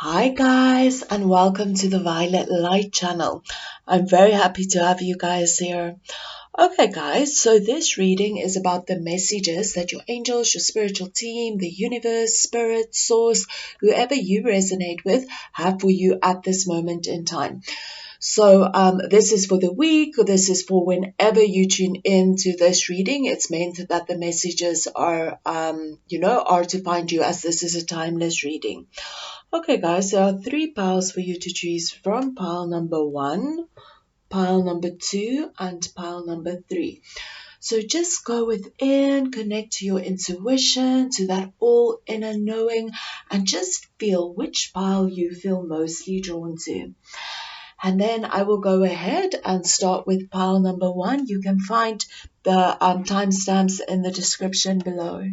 Hi guys, and welcome to the Violetlight channel. I'm very happy to have you guys here. Okay guys, so this reading is about the messages that your angels, your spiritual team, the universe, spirit, source, whoever you resonate with have for you at this moment in time. So this is for the week, or this is for whenever you tune in to this reading. It's meant that the messages are, are to find you, as this is a timeless reading. Okay, guys, there are three piles for you to choose from. Pile number 1, pile number 2, and pile number 3. So just go within, connect to your intuition, to that all inner knowing, and just feel which pile you feel mostly drawn to. And then I will go ahead and start with pile number 1. You can find the timestamps in the description below.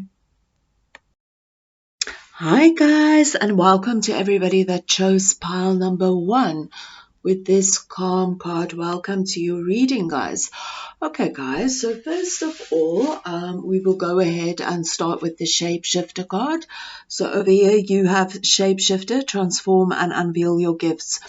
Hi guys, and welcome to everybody that chose pile number 1 with this calm card. Welcome to your reading, guys. Okay guys, so first of all, we will go ahead and start with the shapeshifter card. So over here you have shapeshifter, transform and unveil your gifts.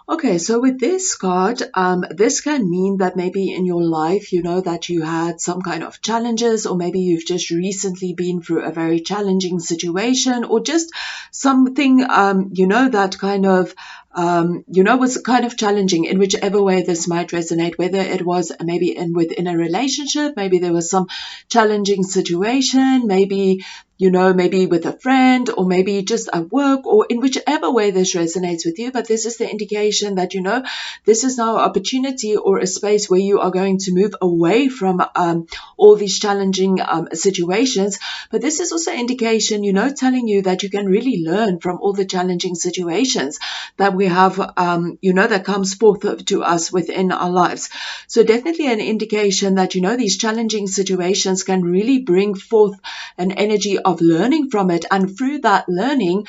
Okay, so with this card, this can mean that maybe in your life, you know, that you had some kind of challenges, or maybe you've just recently been through a very challenging situation, or just something, that kind of, was kind of challenging in whichever way this might resonate, whether it was maybe within a relationship, maybe there was some challenging situation, maybe maybe with a friend, or maybe just at work, or in whichever way this resonates with you. But this is the indication that, this is now an opportunity or a space where you are going to move away from all these challenging situations. But this is also indication, telling you that you can really learn from all the challenging situations that we have, that comes forth to us within our lives. So definitely an indication that, these challenging situations can really bring forth an energy of learning from it, and through that learning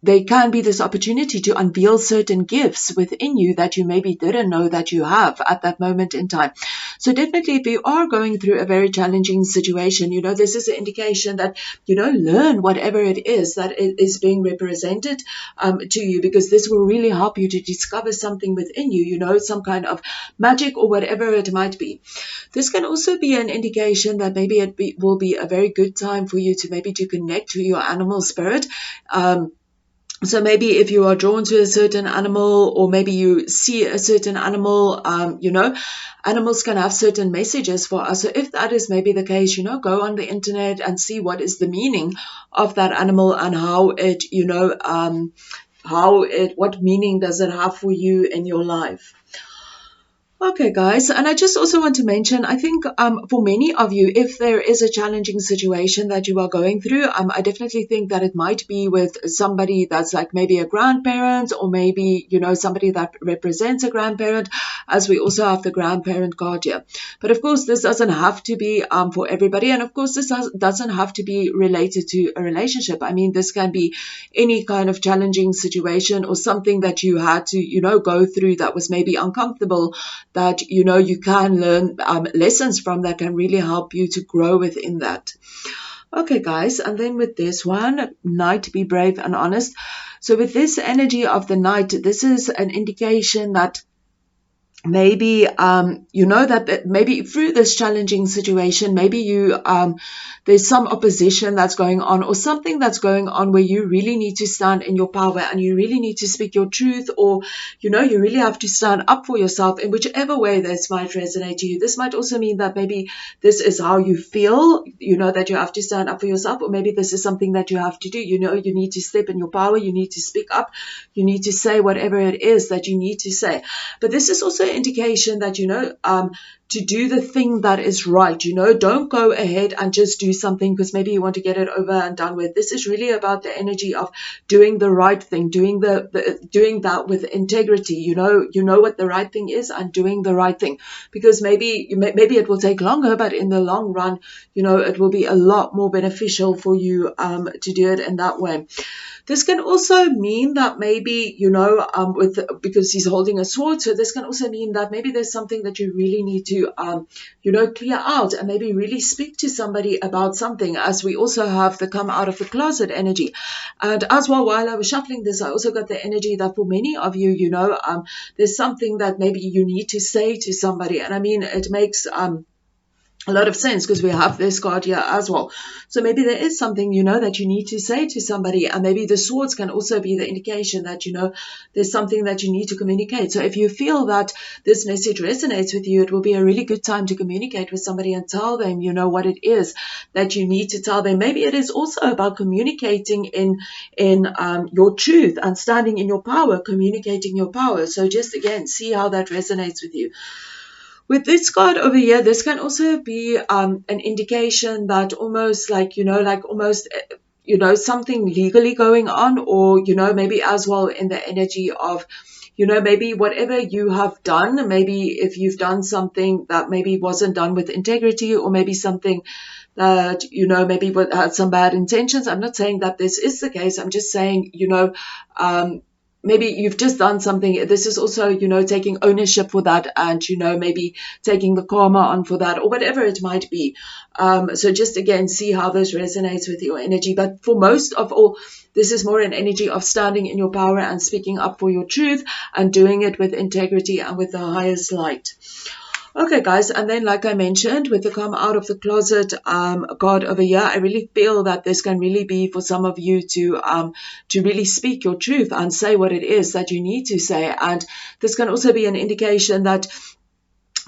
there can be this opportunity to unveil certain gifts within you that you maybe didn't know that you have at that moment in time. So definitely, if you are going through a very challenging situation, this is an indication that, learn whatever it is that is being represented to you, because this will really help you to discover something within you, some kind of magic or whatever it might be. This can also be an indication that maybe will be a very good time for you to connect to your animal spirit. So maybe if you are drawn to a certain animal, or maybe you see a certain animal, animals can have certain messages for us. So if that is maybe the case, go on the internet and see what is the meaning of that animal, and how it, what meaning does it have for you in your life. Okay, guys, and I just also want to mention, I think for many of you, if there is a challenging situation that you are going through, I definitely think that it might be with somebody that's like maybe a grandparent, or maybe, somebody that represents a grandparent, as we also have the grandparent card here. But of course, this doesn't have to be for everybody. And of course, this doesn't have to be related to a relationship. I mean, this can be any kind of challenging situation, or something that you had to, go through that was maybe uncomfortable, that you can learn lessons from that can really help you to grow within that. Okay, guys, and then with this one, Knight, be brave and honest. So with this energy of the Knight, this is an indication that maybe that maybe through this challenging situation, maybe you there's some opposition that's going on, or something that's going on where you really need to stand in your power, and you really need to speak your truth, or you really have to stand up for yourself in whichever way this might resonate to you. This might also mean that maybe this is how you feel, that you have to stand up for yourself, or maybe this is something that you have to do. You need to step in your power, you need to speak up, you need to say whatever it is that you need to say. But this is also indication that, to do the thing that is right. Don't go ahead and just do something because maybe you want to get it over and done with. This is really about the energy of doing the right thing, doing doing that with integrity. You know what the right thing is, and doing the right thing, because maybe it will take longer, but in the long run, it will be a lot more beneficial for you to do it in that way. This can also mean that maybe, because he's holding a sword, so this can also mean that maybe there's something that you really need to to, clear out and maybe really speak to somebody about something, as we also have the come out of the closet energy. And as well, while I was shuffling this, I also got the energy that for many of you, there's something that maybe you need to say to somebody. And I mean, it makes a lot of sense because we have this card here as well. So maybe there is something, that you need to say to somebody, and maybe the swords can also be the indication that, there's something that you need to communicate. So if you feel that this message resonates with you, it will be a really good time to communicate with somebody and tell them, what it is that you need to tell them. Maybe it is also about communicating in your truth and standing in your power, communicating your power. So just again, see how that resonates with you. With this card over here, this can also be an indication that almost something legally going on, or, maybe as well in the energy of, maybe whatever you have done, maybe if you've done something that maybe wasn't done with integrity, or maybe something that, maybe had some bad intentions. I'm not saying that this is the case. I'm just saying, maybe you've just done something. This is also, taking ownership for that, and, maybe taking the karma on for that, or whatever it might be. So just again, see how this resonates with your energy. But for most of all, this is more an energy of standing in your power and speaking up for your truth and doing it with integrity and with the highest light. Okay, guys, and then like I mentioned, with the come out of the closet card over here, I really feel that this can really be for some of you to really speak your truth and say what it is that you need to say. And this can also be an indication that,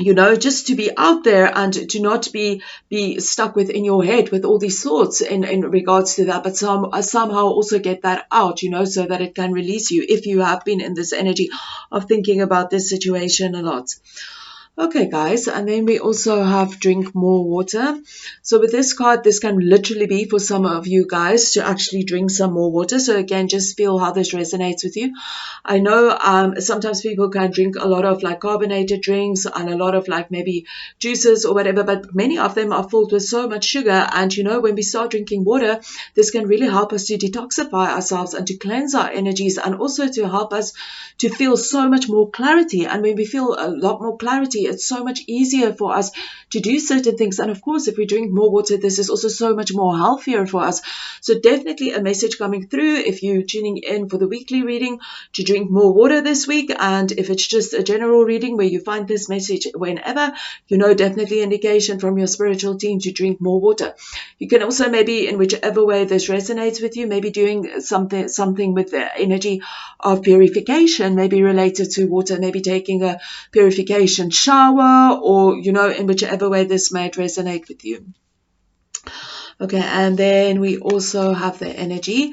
just to be out there and to not be stuck within your head with all these thoughts in regards to that, but somehow also get that out, so that it can release you if you have been in this energy of thinking about this situation a lot. Okay, guys, and then we also have drink more water. So with this card, this can literally be for some of you guys to actually drink some more water. So again, just feel how this resonates with you. I know sometimes people can drink a lot of like carbonated drinks and a lot of like maybe juices or whatever, but many of them are filled with so much sugar. And when we start drinking water, this can really help us to detoxify ourselves and to cleanse our energies, and also to help us to feel so much more clarity. And when we feel a lot more clarity, it's so much easier for us to do certain things. And of course, if we drink more water, this is also so much more healthier for us. So definitely a message coming through if you're tuning in for the weekly reading to drink more water this week. And if it's just a general reading where you find this message whenever, definitely indication from your spiritual team to drink more water. You can also maybe, in whichever way this resonates with you, maybe doing something with the energy of purification, maybe related to water, maybe taking a purification shower, or, in whichever way this might resonate with you. Okay, and then we also have the energy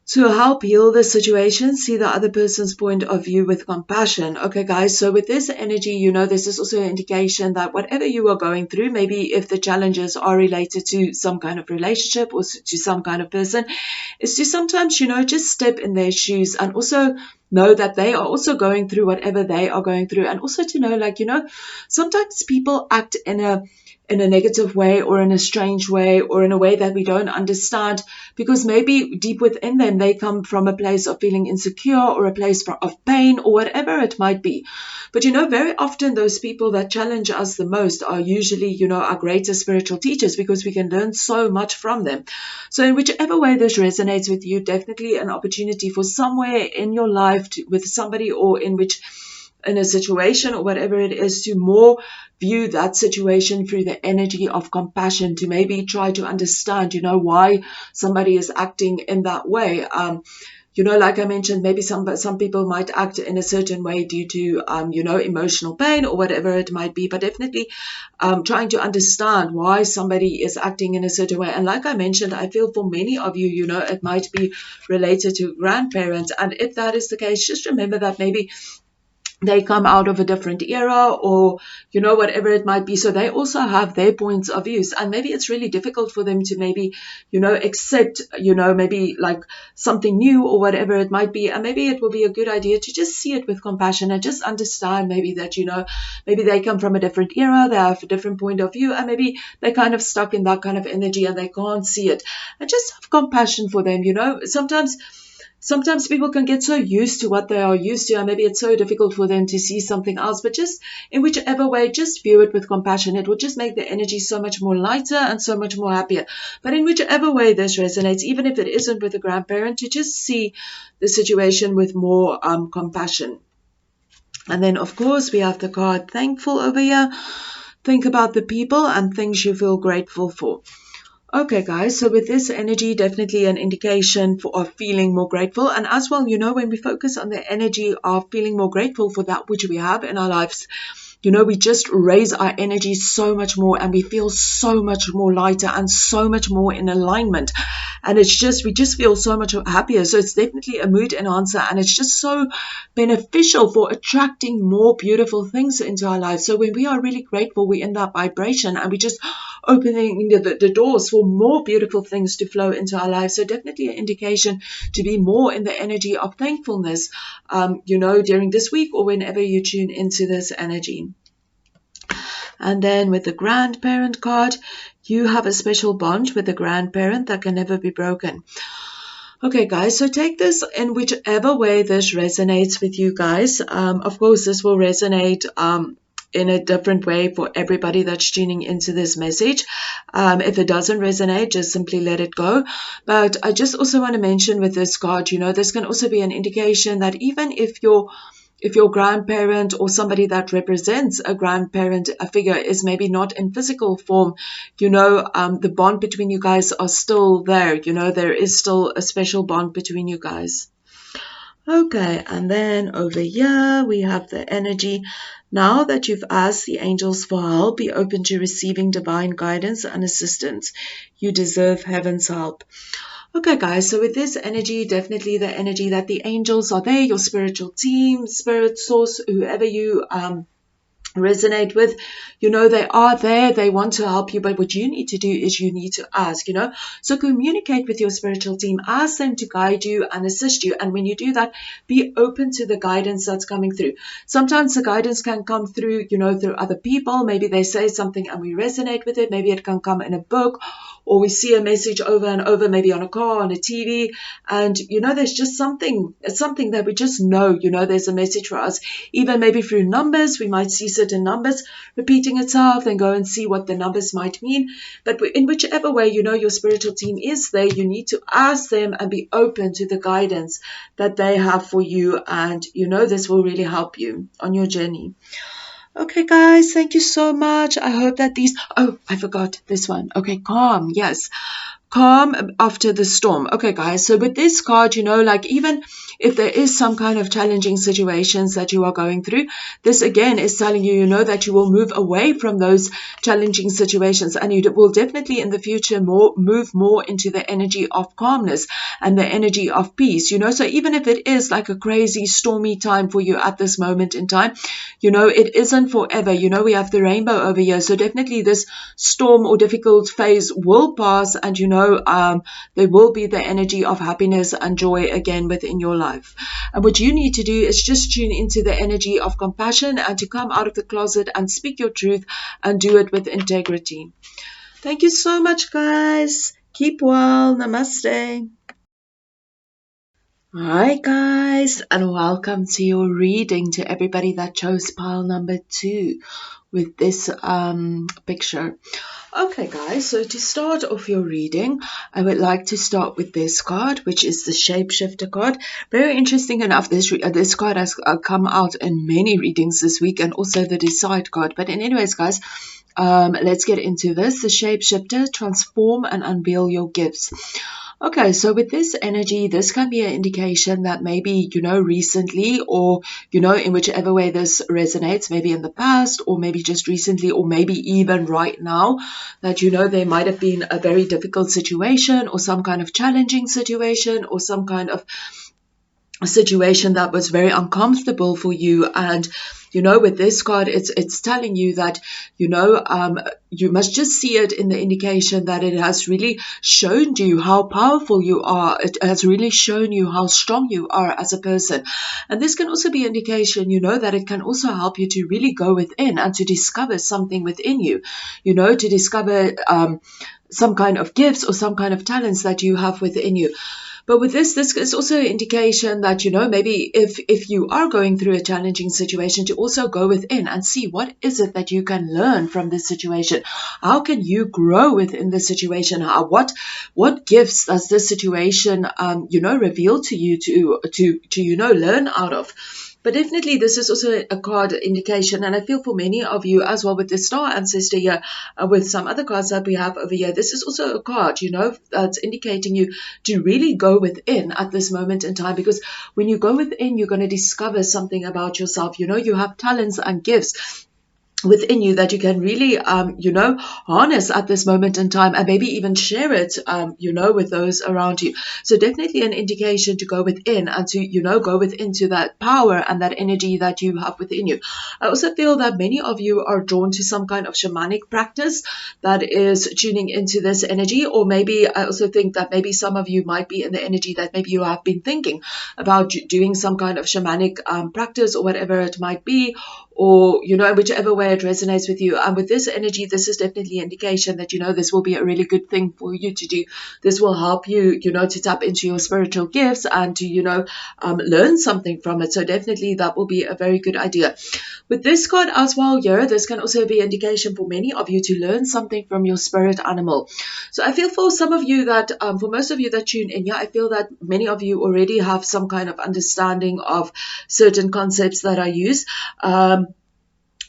to help heal the situation, see the other person's point of view with compassion. Okay, guys, so with this energy, this is also an indication that whatever you are going through, maybe if the challenges are related to some kind of relationship or to some kind of person, is to sometimes, just step in their shoes and also know that they are also going through whatever they are going through. And also to know, sometimes people act in a negative way, or in a strange way, or in a way that we don't understand, because maybe deep within them they come from a place of feeling insecure, or a place of pain, or whatever it might be. But very often those people that challenge us the most are usually our greatest spiritual teachers, because we can learn so much from them. So in whichever way this resonates with you, definitely an opportunity for somewhere in your life with somebody, or in a situation or whatever it is, to more view that situation through the energy of compassion, to maybe try to understand, why somebody is acting in that way. Like I mentioned, maybe some people might act in a certain way due to, emotional pain or whatever it might be, but definitely trying to understand why somebody is acting in a certain way. And like I mentioned, I feel for many of you, it might be related to grandparents. And if that is the case, just remember that maybe they come out of a different era, or whatever it might be, so they also have their points of views, and maybe it's really difficult for them to maybe accept maybe like something new or whatever it might be. And maybe it will be a good idea to just see it with compassion and just understand maybe that maybe they come from a different era, they have a different point of view, and maybe they're kind of stuck in that kind of energy and they can't see it, and just have compassion for them. Sometimes sometimes people can get so used to what they are used to, and maybe it's so difficult for them to see something else. But just in whichever way, just view it with compassion. It will just make the energy so much more lighter and so much more happier. But in whichever way this resonates, even if it isn't with a grandparent, to just see the situation with more compassion. And then, of course, we have the card Thankful over here. Think about the people and things you feel grateful for. Okay, guys, so with this energy, definitely an indication of feeling more grateful. And as well, when we focus on the energy of feeling more grateful for that which we have in our lives, we just raise our energy so much more, and we feel so much more lighter and so much more in alignment. And we just feel so much happier. So it's definitely a mood enhancer, and it's just so beneficial for attracting more beautiful things into our lives. So when we are really grateful, we're in that vibration, and we just opening the doors for more beautiful things to flow into our lives. So definitely an indication to be more in the energy of thankfulness, during this week or whenever you tune into this energy. And then with the grandparent card, you have a special bond with the grandparent that can never be broken. Okay, guys, so take this in whichever way this resonates with you guys. Of course, this will resonate in a different way for everybody that's tuning into this message. If it doesn't resonate, just simply let it go. But I just also want to mention with this card, this can also be an indication that even if your grandparent or somebody that represents a grandparent, a figure, is maybe not in physical form, the bond between you guys are still there. There is still a special bond between you guys. Okay, and then over here we have the energy. Now that you've asked the angels for help, be open to receiving divine guidance and assistance. You deserve heaven's help. Okay, guys, so with this energy, definitely the energy that the angels are there, your spiritual team, spirit source, whoever you resonate with, they are there, they want to help you, but what you need to do is you need to ask, so communicate with your spiritual team, ask them to guide you and assist you. And when you do that, be open to the guidance that's coming through. Sometimes the guidance can come through, through other people. Maybe they say something and we resonate with it. Maybe it can come in a book, or we see a message over and over, maybe on a car, on a TV, and there's just something that we just know, there's a message for us. Even maybe through numbers, we might see certain numbers repeating itself, then go and see what the numbers might mean. But in whichever way, your spiritual team is there, you need to ask them and be open to the guidance that they have for you, and this will really help you on your journey. Okay, guys, thank you so much. I hope that I forgot this one. Okay, calm. Yes. Calm after the storm. Okay, guys, so with this card, even if there is some kind of challenging situations that you are going through, this again is telling you, that you will move away from those challenging situations, and you will definitely in the future move more into the energy of calmness and the energy of peace, so even if it is like a crazy stormy time for you at this moment in time, it isn't forever. We have the rainbow over here, so definitely this storm or difficult phase will pass, and there will be the energy of happiness and joy again within your life. And what you need to do is just tune into the energy of compassion and to come out of the closet and speak your truth and do it with integrity. Thank you so much, guys. Keep well. Namaste. Hi, guys, and welcome to your reading, to everybody that chose pile number 2 with this picture. Okay, guys, so to start off your reading, I would like to start with this card, which is the Shapeshifter card. Very interesting enough, this card has come out in many readings this week, and also the Decide card. But anyways, guys, let's get into this. The Shapeshifter, transform and unveil your gifts. Okay, so with this energy, this can be an indication that maybe, recently, or, in whichever way this resonates, maybe in the past, or maybe just recently, or maybe even right now, that, there might have been a very difficult situation, or some kind of challenging situation, or some kind of a situation that was very uncomfortable for you. And with this card, it's telling you that you must just see it in the indication that it has really shown you how powerful you are. It has really shown you how strong you are as a person. And this can also be indication, that it can also help you to really go within and to discover something within you, to discover some kind of gifts or some kind of talents that you have within you. But with this is also an indication that, maybe if you are going through a challenging situation, to also go within and see what is it that you can learn from this situation. How can you grow within the situation? What gifts does this situation, reveal to you to learn out of? But definitely, this is also a card indication, and I feel for many of you as well with the Star Ancestor here, with some other cards that we have over here, this is also a card, that's indicating you to really go within at this moment in time, because when you go within, you're going to discover something about yourself. You have talents and gifts within you that you can really, harness at this moment in time, and maybe even share it, with those around you. So definitely an indication to go within and to, go within to that power and that energy that you have within you. I also feel that many of you are drawn to some kind of shamanic practice that is tuning into this energy, or maybe I also think that maybe some of you might be in the energy that maybe you have been thinking about doing some kind of shamanic practice or whatever it might be, or, whichever way it resonates with you. And with this energy, this is definitely an indication that, this will be a really good thing for you to do. This will help you, to tap into your spiritual gifts and to, learn something from it. So definitely that will be a very good idea. With this card as well here, this can also be an indication for many of you to learn something from your spirit animal. So I feel for some of you that, for most of you that tune in here, I feel that many of you already have some kind of understanding of certain concepts that I use.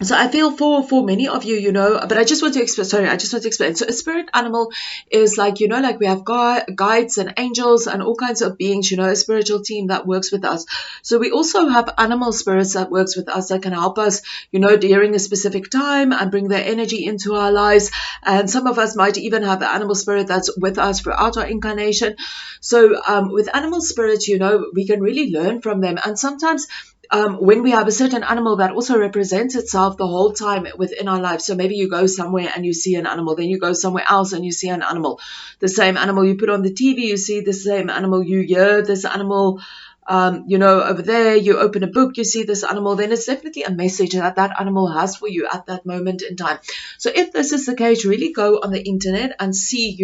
So I feel for many of you, but I just want to explain. So a spirit animal is like, like we have guides and angels and all kinds of beings, a spiritual team that works with us. So we also have animal spirits that works with us that can help us, during a specific time and bring their energy into our lives. And some of us might even have an animal spirit that's with us throughout our incarnation. So with animal spirits, we can really learn from them. And sometimes when we have a certain animal that also represents itself the whole time within our life. So maybe you go somewhere and you see an animal, then you go somewhere else and you see an animal. The same animal you put on the TV, you see the same animal, you hear this animal, over there, you open a book, you see this animal, then it's definitely a message that animal has for you at that moment in time. So if this is the case, really go on the internet and see,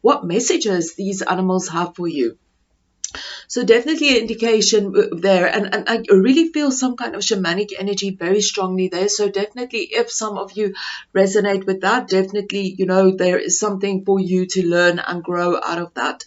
what messages these animals have for you. So definitely an indication there, and I really feel some kind of shamanic energy very strongly there. So definitely, if some of you resonate with that, definitely, there is something for you to learn and grow out of that.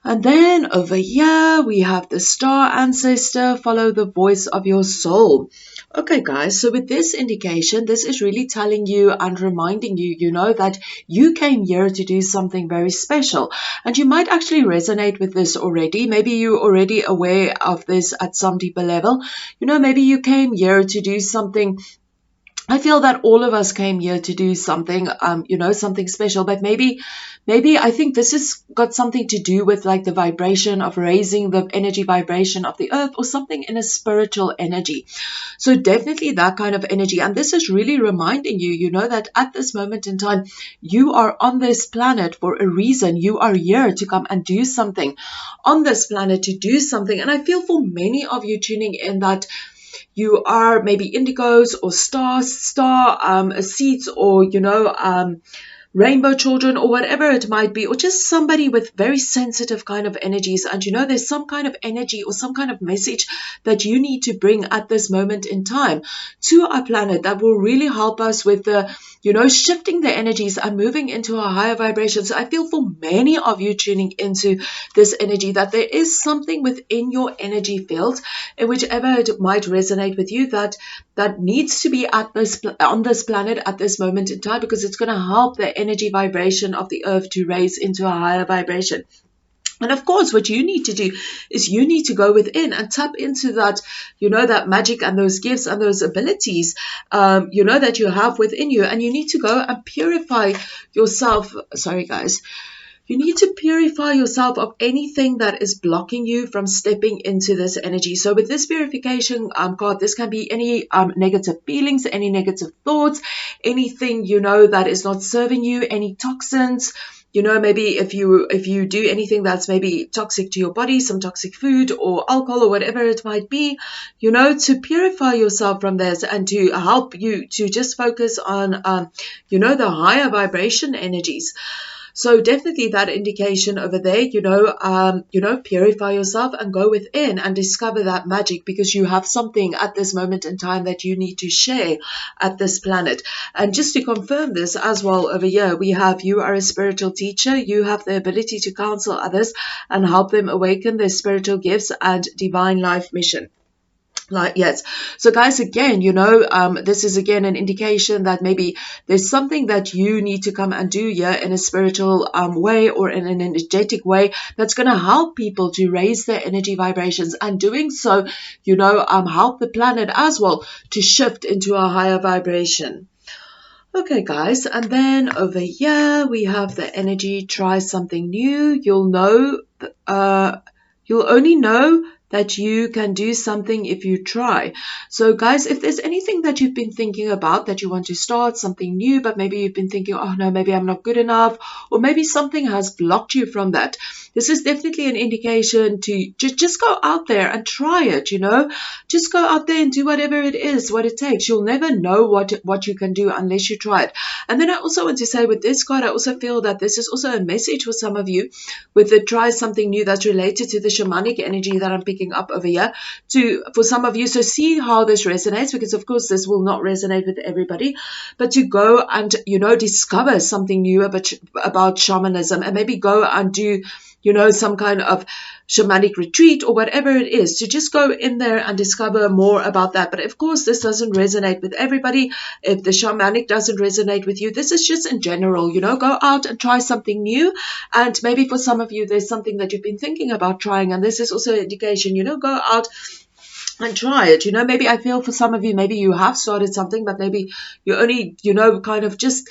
And then over here, we have the Star Ancestor, follow the voice of your soul. Okay, guys, so with this indication, this is really telling you and reminding you, that you came here to do something very special. And you might actually resonate with this already. Maybe you're already aware of this at some deeper level. Maybe you came here to do something. I feel that all of us came here to do something, something special, but maybe I think this has got something to do with like the vibration of raising the energy vibration of the earth, or something in a spiritual energy. So definitely that kind of energy. And this is really reminding you, that at this moment in time, you are on this planet for a reason. You are here to come and do something on this planet, to do something. And I feel for many of you tuning in that you are maybe indigos or star seeds, or rainbow children, or whatever it might be, or just somebody with very sensitive kind of energies. And there's some kind of energy or some kind of message that you need to bring at this moment in time to our planet that will really help us with the shifting the energies and moving into a higher vibration. So I feel for many of you tuning into this energy that there is something within your energy field, in whichever it might resonate with you, that needs to be on this planet at this moment in time, because it's going to help the energy vibration of the earth to raise into a higher vibration. And of course, what you need to do is you need to go within and tap into that, that magic and those gifts and those abilities, that you have within you. And you need to go and purify yourself. Sorry, guys. You need to purify yourself of anything that is blocking you from stepping into this energy. So with this purification card, this can be any negative feelings, any negative thoughts, anything, that is not serving you, any toxins. Maybe if you do anything that's maybe toxic to your body, some toxic food or alcohol or whatever it might be, to purify yourself from this and to help you to just focus on, the higher vibration energies. So definitely that indication over there, purify yourself and go within and discover that magic, because you have something at this moment in time that you need to share at this planet. And just to confirm this as well, over here we have, you are a spiritual teacher. You have the ability to counsel others and help them awaken their spiritual gifts and divine life mission. Yes. So guys, again, this is again an indication that maybe there's something that you need to come and do here in a spiritual way, or in an energetic way, that's going to help people to raise their energy vibrations, and doing so, help the planet as well to shift into a higher vibration. Okay, guys, and then over here we have the energy, try something new. You'll only know that you can do something if you try. So guys, if there's anything that you've been thinking about, that you want to start something new, but maybe you've been thinking, oh no, maybe I'm not good enough, or maybe something has blocked you from that, this is definitely an indication to just go out there and try it. Just go out there and do whatever it is, what it takes. You'll never know what you can do unless you try it. And then I also want to say, with this card, I also feel that this is also a message for some of you with the try something new that's related to the shamanic energy that I'm picking up over here for some of you. So see how this resonates, because of course this will not resonate with everybody, but to go and discover something new about shamanism, and maybe go and do some kind of shamanic retreat or whatever it is, to just go in there and discover more about that. But of course this doesn't resonate with everybody. If the shamanic doesn't resonate with you, this is just in general, go out and try something new. And maybe for some of you there's something that you've been thinking about trying, and this is also an indication, go out and try it. Maybe I feel for some of you, maybe you have started something, but maybe you only kind of just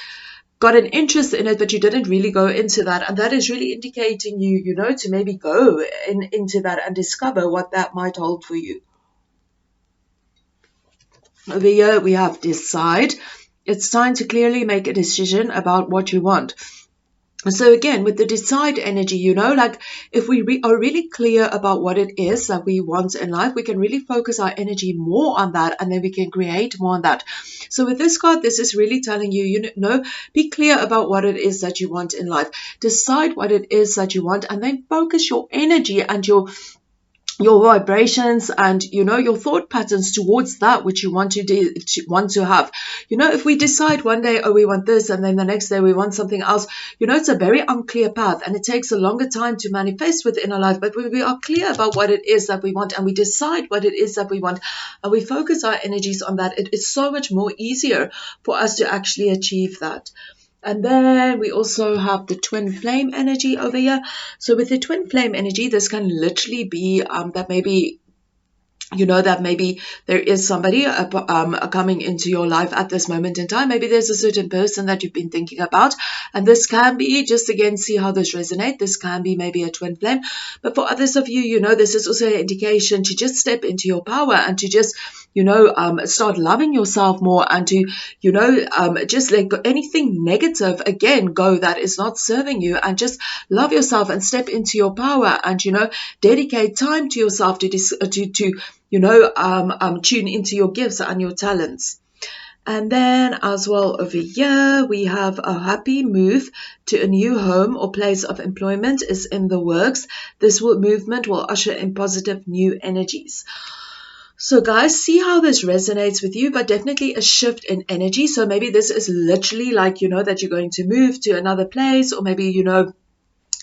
got an interest in it, but you didn't really go into that, and that is really indicating you, to maybe go into that and discover what that might hold for you. Over here we have decide. It's time to clearly make a decision about what you want. So again, with the decide energy, if we are really clear about what it is that we want in life, we can really focus our energy more on that, and then we can create more on that. So with this card, this is really telling you, be clear about what it is that you want in life. Decide what it is that you want, and then focus your energy and your vibrations and your thought patterns towards that which you want to have. If we decide one day, oh, we want this, and then the next day we want something else, it's a very unclear path, and it takes a longer time to manifest within our life. But when we are clear about what it is that we want, and we decide what it is that we want, and we focus our energies on that, it is so much more easier for us to actually achieve that. And then we also have the twin flame energy over here. So with the twin flame energy, this can literally be that maybe that maybe there is somebody coming into your life at this moment in time. Maybe there's a certain person that you've been thinking about, and this can be, just again, see how this resonates. This can be maybe a twin flame, but for others of you, this is also an indication to just step into your power and to just start loving yourself more, and to just let go anything negative again go that is not serving you, and just love yourself and step into your power, and dedicate time to yourself to tune into your gifts and your talents. And then as well over here, we have a happy move to a new home or place of employment is in the works. This movement will usher in positive new energies. So guys, see how this resonates with you, but definitely a shift in energy. So maybe this is literally like, that you're going to move to another place, or maybe,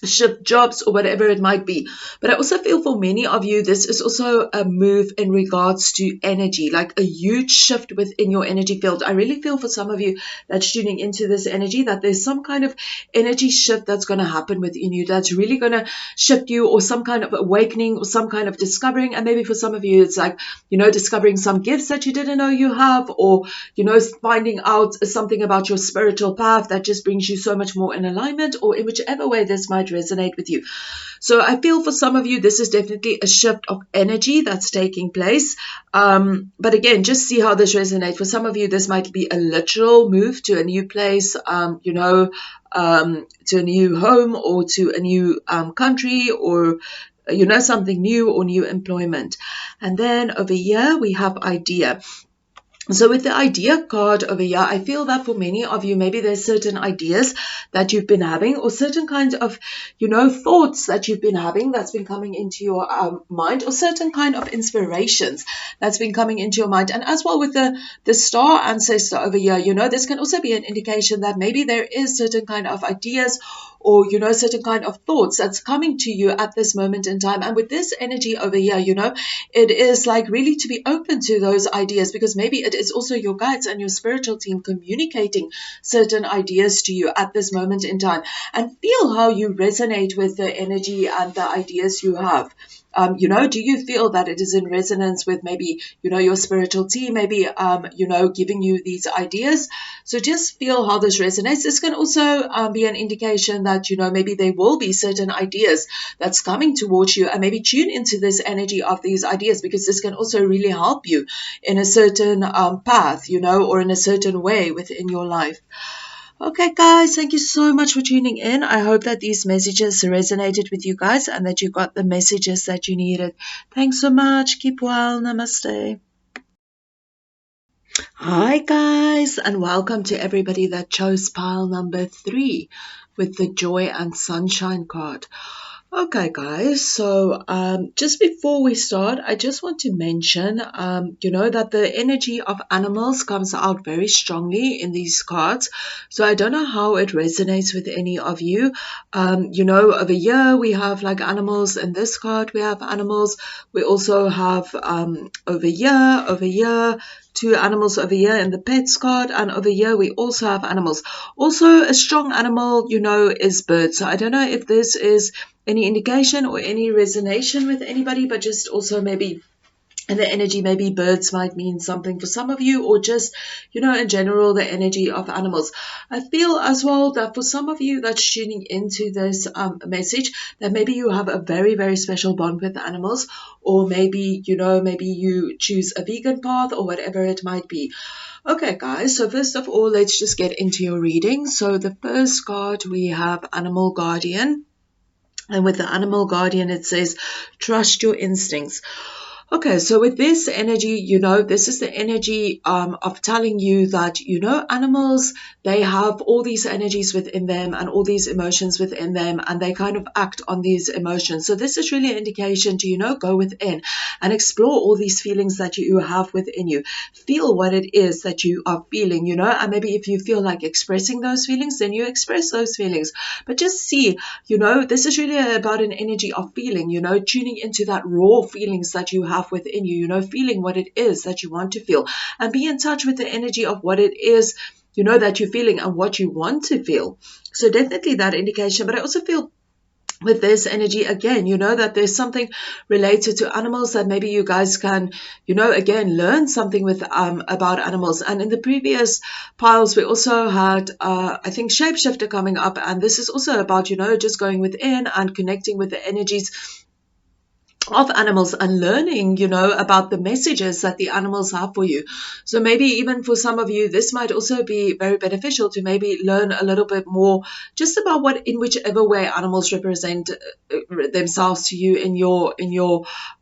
shift jobs or whatever it might be. But I also feel for many of you, this is also a move in regards to energy, like a huge shift within your energy field. I really feel for some of you that's tuning into this energy, that there's some kind of energy shift that's going to happen within you, that's really going to shift you, or some kind of awakening, or some kind of discovering. And maybe for some of you, it's like, discovering some gifts that you didn't know you have, or, finding out something about your spiritual path that just brings you so much more in alignment, or in whichever way this might resonate with you. So I feel for some of you, this is definitely a shift of energy that's taking place. But again, just see how this resonates. For some of you, this might be a literal move to a new place, to a new home, or to a new country, or something new, or new employment. And then over here we have idea. So with the idea card over here, I feel that for many of you, maybe there's certain ideas that you've been having, or certain kinds of, thoughts that you've been having that's been coming into your mind, or certain kind of inspirations that's been coming into your mind. And as well with the star ancestor over here, this can also be an indication that maybe there is certain kind of ideas or certain kind of thoughts that's coming to you at this moment in time. And with this energy over here, it is like really to be open to those ideas, because maybe it is also your guides and your spiritual team communicating certain ideas to you at this moment in time. And feel how you resonate with the energy and the ideas you have. Do you feel that it is in resonance with maybe, your spiritual team, maybe, giving you these ideas? So just feel how this resonates. This can also be an indication that, maybe there will be certain ideas that's coming towards you, and maybe tune into this energy of these ideas, because this can also really help you in a certain path, or in a certain way within your life. Okay, guys, thank you so much for tuning in. I hope that these messages resonated with you guys and that you got the messages that you needed. Thanks so much. Keep well. Namaste. Hi, guys, and welcome to everybody that chose pile number 3 with the Joy and Sunshine card. Okay, guys, so just before we start, I just want to mention, that the energy of animals comes out very strongly in these cards. So I don't know how it resonates with any of you. Over here we have like animals. In this card we have animals. We also have over here, 2 animals over here in the pets card, and over here we also have animals. Also a strong animal, is birds. So I don't know if this is any indication or any resonation with anybody, but just also maybe in the energy, maybe birds might mean something for some of you, or just, in general, the energy of animals. I feel as well that for some of you that's tuning into this message, that maybe you have a very, very special bond with animals, or maybe, maybe you choose a vegan path or whatever it might be. Okay, guys, so first of all, let's just get into your reading. So the first card, we have Animal Guardian. And with the Animal Guardian, it says, trust your instincts. Okay, so with this energy, this is the energy of telling you that, animals, they have all these energies within them and all these emotions within them, and they kind of act on these emotions. So this is really an indication to, go within and explore all these feelings that you have within you. Feel what it is that you are feeling, and maybe if you feel like expressing those feelings, then you express those feelings. But just see, this is really about an energy of feeling, tuning into that raw feelings that you have within you, feeling what it is that you want to feel, and be in touch with the energy of what it is, that you're feeling and what you want to feel. So definitely that indication. But I also feel with this energy again, that there's something related to animals that maybe you guys can, again, learn something with about animals. And in the previous piles, we also had, I think, Shapeshifter coming up. And this is also about, just going within and connecting with the energies of animals and learning, about the messages that the animals have for you. So maybe even for some of you, this might also be very beneficial to maybe learn a little bit more just about what, in whichever way animals represent themselves to you in your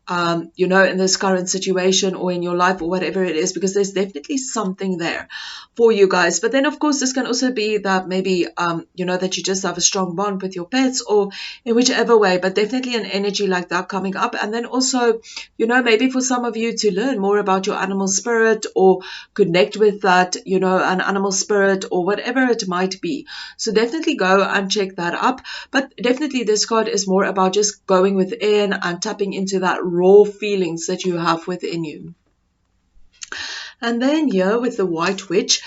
in this current situation or in your life or whatever it is, because there's definitely something there for you guys. But then, of course, this can also be that maybe, that you just have a strong bond with your pets, or in whichever way, but definitely an energy like that coming up. And then also, maybe for some of you to learn more about your animal spirit or connect with that, an animal spirit or whatever it might be. So definitely go and check that up. But definitely this card is more about just going within and tapping into that raw feelings that you have within you. And then here with the White Witch,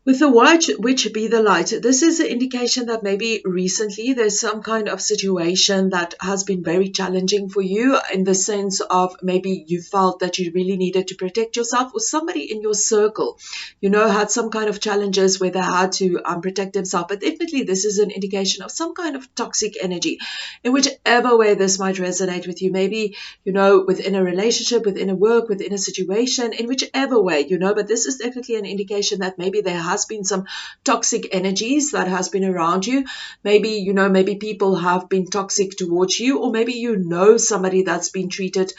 with the White Witch be the light, this is an indication that maybe recently there's some kind of situation that has been very challenging for you, in the sense of maybe you felt that you really needed to protect yourself, or somebody in your circle, had some kind of challenges where they had to protect themselves. But definitely this is an indication of some kind of toxic energy, in whichever way this might resonate with you. Maybe, within a relationship, within a work, within a situation, in whichever way, but this is definitely an indication that maybe there has been some toxic energies that has been around you. Maybe, maybe people have been toxic towards you, or maybe somebody that's been treated,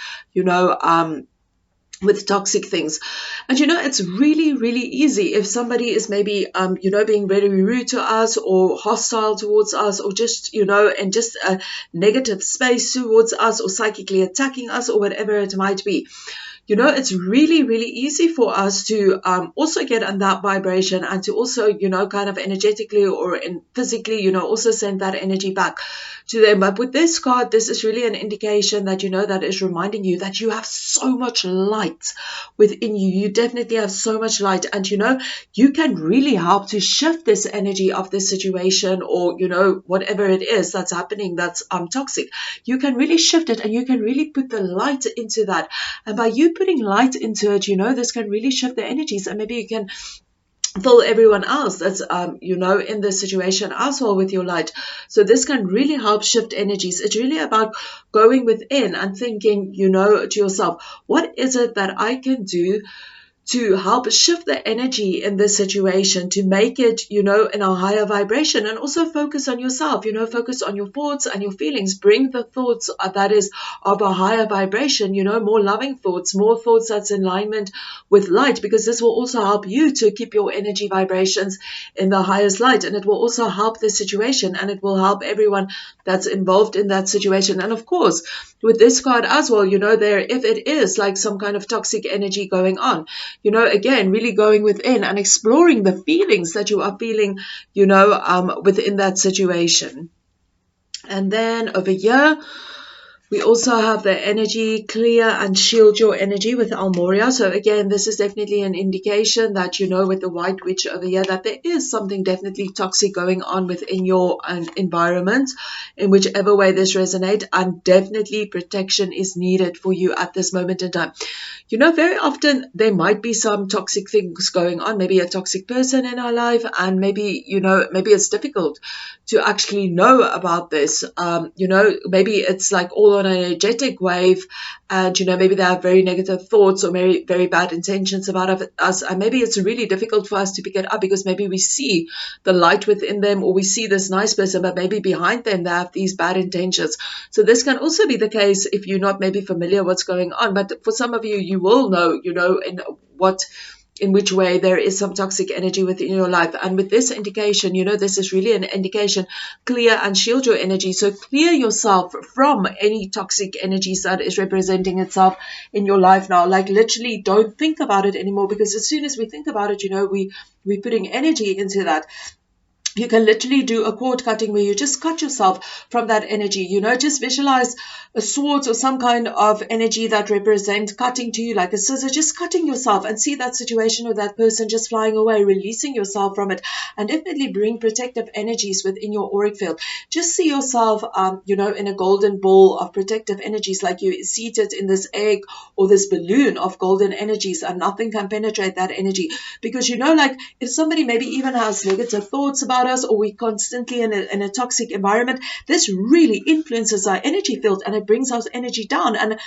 with toxic things. And it's really, really easy if somebody is maybe being very rude to us or hostile towards us, or just in just a negative space towards us, or psychically attacking us, or whatever it might be. It's really, really easy for us to also get on that vibration, and to also, kind of energetically or physically, also send that energy back to them. But with this card, this is really an indication that, that is reminding you that you have so much light within you. You definitely have so much light, and, you can really help to shift this energy of this situation, or, whatever it is that's happening that's toxic. You can really shift it, and you can really put the light into that. And by you putting light into it, this can really shift the energies, and maybe you can fill everyone else that's in this situation as well with your light. So this can really help shift energies. It's really about going within and thinking, to yourself, what is it that I can do to help shift the energy in this situation, to make it, in a higher vibration. And also focus on yourself, focus on your thoughts and your feelings. Bring the thoughts that is of a higher vibration, more loving thoughts, more thoughts that's in alignment with light, because this will also help you to keep your energy vibrations in the highest light. And it will also help the situation, and it will help everyone that's involved in that situation. And of course, with this card as well, there, if it is like some kind of toxic energy going on, again, really going within and exploring the feelings that you are feeling, within that situation. And then over here, we also have the energy, clear and shield your energy with Almoria. So again, this is definitely an indication that, with the White Witch over here, that there is something definitely toxic going on within your environment, in whichever way this resonates, and definitely protection is needed for you at this moment in time. Very often there might be some toxic things going on, maybe a toxic person in our life, and maybe, maybe it's difficult to actually know about this. Maybe it's like all on an energetic wave, and, maybe they have very negative thoughts or very, very bad intentions about us. And maybe it's really difficult for us to pick it up, because maybe we see the light within them, or we see this nice person, but maybe behind them they have these bad intentions. So this can also be the case if you're not maybe familiar what's going on. But for some of you, you will know, in which way there is some toxic energy within your life. And with this indication, this is really an indication, clear and shield your energy. So clear yourself from any toxic energies that is representing itself in your life now. Like literally don't think about it anymore, because as soon as we think about it, we're putting energy into that. You can literally do a cord cutting where you just cut yourself from that energy. Just visualize a sword or some kind of energy that represents cutting to you, like a scissor, just cutting yourself, and see that situation or that person just flying away, releasing yourself from it, and definitely bring protective energies within your auric field. Just see yourself, in a golden ball of protective energies, like you're seated in this egg or this balloon of golden energies, and nothing can penetrate that energy. Because, like if somebody maybe even has negative thoughts about us, or we constantly in a toxic environment, this really influences our energy field, and it brings our energy down, and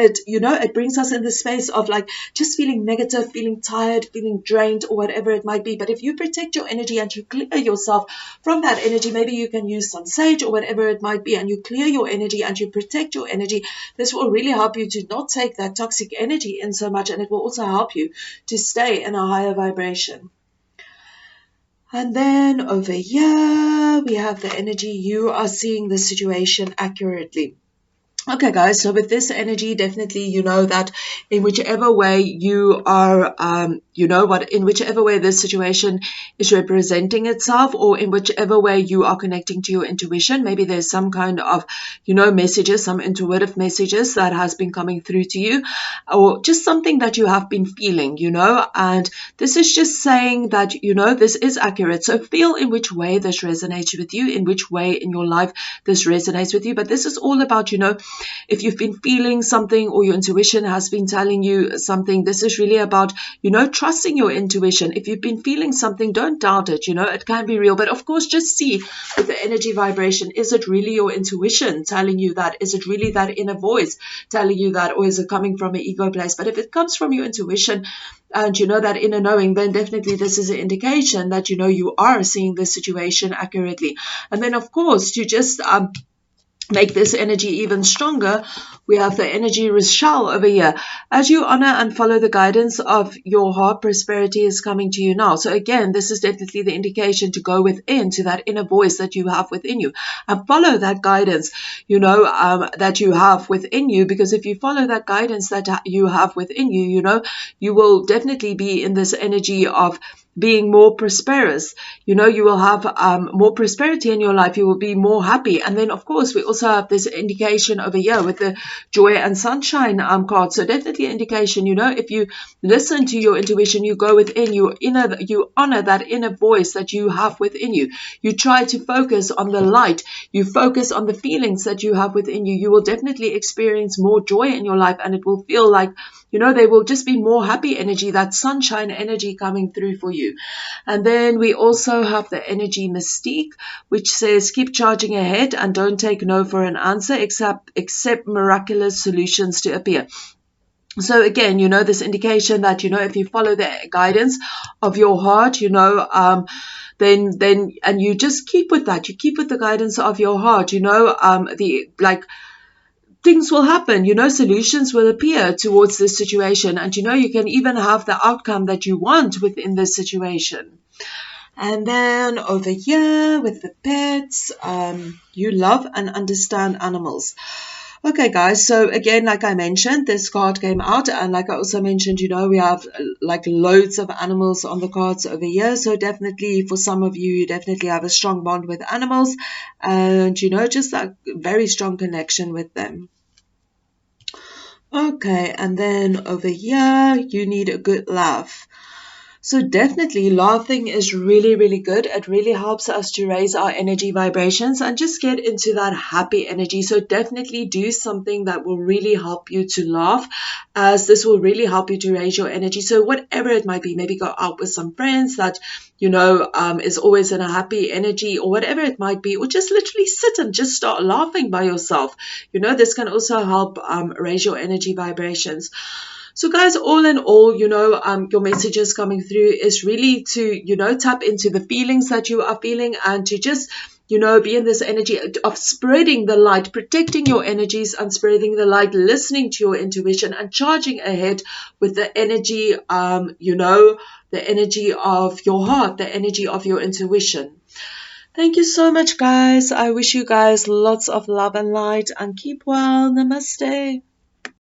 it it brings us in the space of like just feeling negative, feeling tired, feeling drained, or whatever it might be. But if you protect your energy and you clear yourself from that energy, maybe you can use some sage or whatever it might be, and you clear your energy and you protect your energy, this will really help you to not take that toxic energy in so much, and it will also help you to stay in a higher vibration. And then over here, we have the energy, you are seeing the situation accurately. Okay, guys, so with this energy, definitely you know that in whichever way you are, in whichever way this situation is representing itself, or in whichever way you are connecting to your intuition, maybe there's some kind of, messages, some intuitive messages that has been coming through to you, or just something that you have been feeling, and this is just saying that, this is accurate. So feel in which way this resonates with you, in which way in your life this resonates with you. But this is all about, if you've been feeling something, or your intuition has been telling you something, this is really about, trusting your intuition. If you've been feeling something, don't doubt it. It can be real. But of course, just see with the energy vibration, is it really your intuition telling you that? Is it really that inner voice telling you that? Or is it coming from an ego place? But if it comes from your intuition, and that inner knowing, then definitely this is an indication that, you are seeing the situation accurately. And then, of course, you just make this energy even stronger, we have the energy Rochelle over here. As you honor and follow the guidance of your heart, prosperity is coming to you now. So again, this is definitely the indication to go within to that inner voice that you have within you and follow that guidance, that you have within you. Because if you follow that guidance that you have within you, you will definitely be in this energy of being more prosperous. You will have more prosperity in your life. You will be more happy. And then, of course, we also have this indication over here with the joy and sunshine card. So definitely an indication, if you listen to your intuition, you go within, you honor that inner voice that you have within you. You try to focus on the light. You focus on the feelings that you have within you. You will definitely experience more joy in your life, and it will feel like, they will just be more happy energy, that sunshine energy coming through for you. And then we also have the energy Mystique, which says keep charging ahead and don't take no for an answer, accept miraculous solutions to appear. So again, this indication that, if you follow the guidance of your heart, then and you just keep with that. You keep with the guidance of your heart, things will happen, solutions will appear towards this situation, and you can even have the outcome that you want within this situation. And then over here with the pets, you love and understand animals. Okay, guys, so again, like I mentioned, this card came out, and like I also mentioned, we have like loads of animals on the cards over here. So definitely for some of you, you definitely have a strong bond with animals, and just a very strong connection with them. Okay, and then over here, you need a good laugh. So definitely laughing is really, really good. It really helps us to raise our energy vibrations and just get into that happy energy. So definitely do something that will really help you to laugh, as this will really help you to raise your energy. So whatever it might be, maybe go out with some friends that, is always in a happy energy, or whatever it might be, or just literally sit and just start laughing by yourself. This can also help raise your energy vibrations. So guys, all in all, your messages coming through is really to, tap into the feelings that you are feeling, and to just, be in this energy of spreading the light, protecting your energies and spreading the light, listening to your intuition and charging ahead with the energy, the energy of your heart, the energy of your intuition. Thank you so much, guys. I wish you guys lots of love and light, and keep well. Namaste.